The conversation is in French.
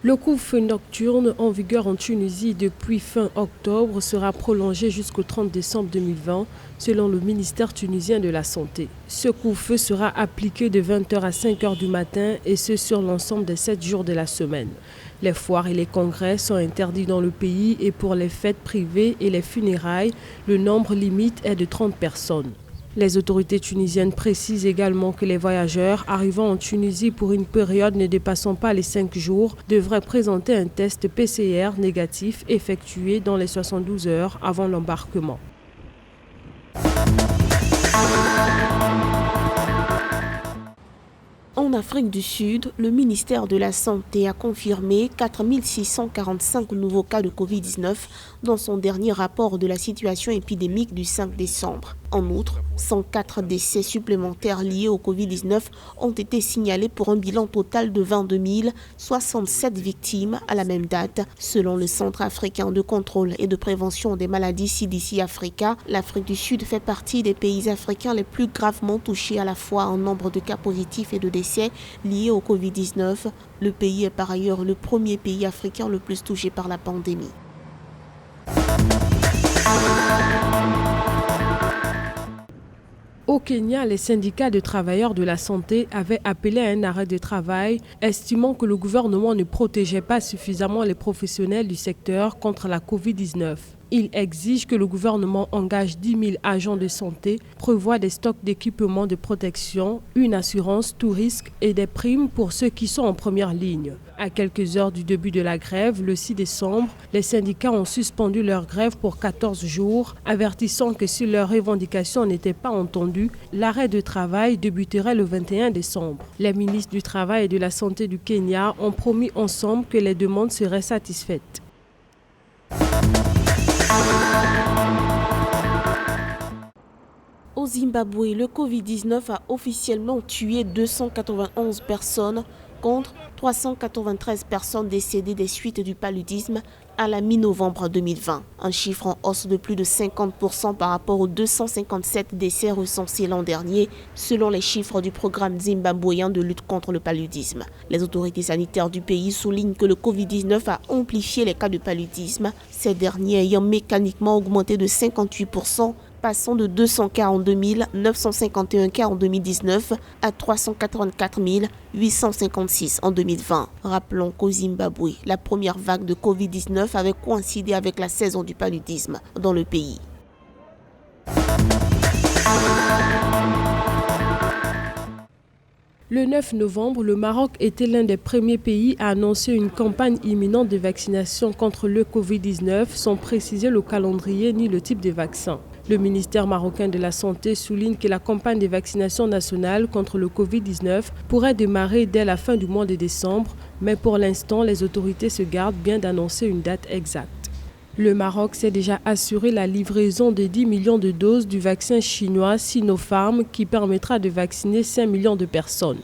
Le couvre-feu nocturne en vigueur en Tunisie depuis fin octobre sera prolongé jusqu'au 30 décembre 2020 selon le ministère tunisien de la Santé. Ce couvre-feu sera appliqué de 20h à 5h du matin et ce sur l'ensemble des 7 jours de la semaine. Les foires et les congrès sont interdits dans le pays et pour les fêtes privées et les funérailles, le nombre limite est de 30 personnes. Les autorités tunisiennes précisent également que les voyageurs arrivant en Tunisie pour une période ne dépassant pas les 5 jours devraient présenter un test PCR négatif effectué dans les 72 heures avant l'embarquement. En Afrique du Sud, le ministère de la Santé a confirmé 4 645 nouveaux cas de Covid-19 dans son dernier rapport de la situation épidémique du 5 décembre. En outre, 104 décès supplémentaires liés au Covid-19 ont été signalés pour un bilan total de 22 067 victimes à la même date. Selon le Centre africain de contrôle et de prévention des maladies CDC Africa, l'Afrique du Sud fait partie des pays africains les plus gravement touchés à la fois en nombre de cas positifs et de décès liés au Covid-19. Le pays est par ailleurs le premier pays africain le plus touché par la pandémie. Au Kenya, les syndicats de travailleurs de la santé avaient appelé à un arrêt de travail, estimant que le gouvernement ne protégeait pas suffisamment les professionnels du secteur contre la Covid-19. Ils exigent que le gouvernement engage 10 000 agents de santé, prévoit des stocks d'équipements de protection, une assurance tout risque et des primes pour ceux qui sont en première ligne. À quelques heures du début de la grève, le 6 décembre, les syndicats ont suspendu leur grève pour 14 jours, avertissant que si leurs revendications n'étaient pas entendues, l'arrêt de travail débuterait le 21 décembre. Les ministres du Travail et de la Santé du Kenya ont promis ensemble que les demandes seraient satisfaites. Au Zimbabwe, le Covid-19 a officiellement tué 291 personnes contre 393 personnes décédées des suites du paludisme à la mi-novembre 2020. Un chiffre en hausse de plus de 50% par rapport aux 257 décès recensés l'an dernier, selon les chiffres du programme zimbabwéen de lutte contre le paludisme. Les autorités sanitaires du pays soulignent que le Covid-19 a amplifié les cas de paludisme, ces derniers ayant mécaniquement augmenté de 58%, passant de 242 951 cas en 2019 à 384 856 en 2020. Rappelons qu'au Zimbabwe, la première vague de Covid-19 avait coïncidé avec la saison du paludisme dans le pays. Le 9 novembre, le Maroc était l'un des premiers pays à annoncer une campagne imminente de vaccination contre le Covid-19 sans préciser le calendrier ni le type de vaccin. Le ministère marocain de la Santé souligne que la campagne de vaccination nationale contre le Covid-19 pourrait démarrer dès la fin du mois de décembre, mais pour l'instant, les autorités se gardent bien d'annoncer une date exacte. Le Maroc s'est déjà assuré la livraison de 10 millions de doses du vaccin chinois Sinopharm qui permettra de vacciner 5 millions de personnes.